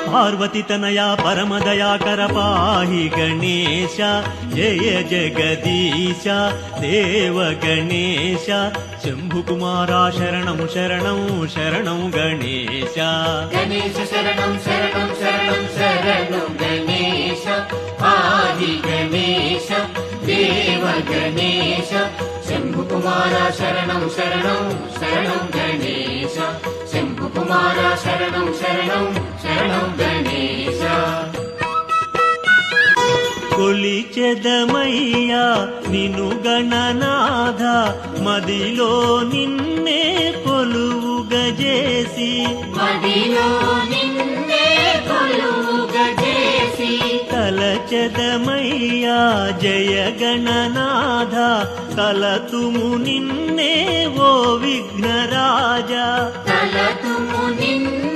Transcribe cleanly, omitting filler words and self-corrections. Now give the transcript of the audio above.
పార్వతి తనయ పరమదయాకర పాహి గణేశ జయ జగదీశ దేవ గణేశ శంభుకుమార శరణం శరణం శరణం గణేశ గణేశ శరణం శరణం శరణం శరణం గణేశ ఆది గణేశ దేవ గణేశ శంభుకుమార శరణం శరణం శరణం గణేశ శంభుకుమార శరణం శరణం శరణం గణేశ కొలిచెదమయ్యా నిను గణనాథ మదిలో నిన్నే కొలువుగజేసి మదిలో నిన్నే కొలువుగజేసి తలచెదమయ్యా జయ గణనాథ తలతుము నిన్నే ఓ విఘ్నరాజా తలతుము నిన్నే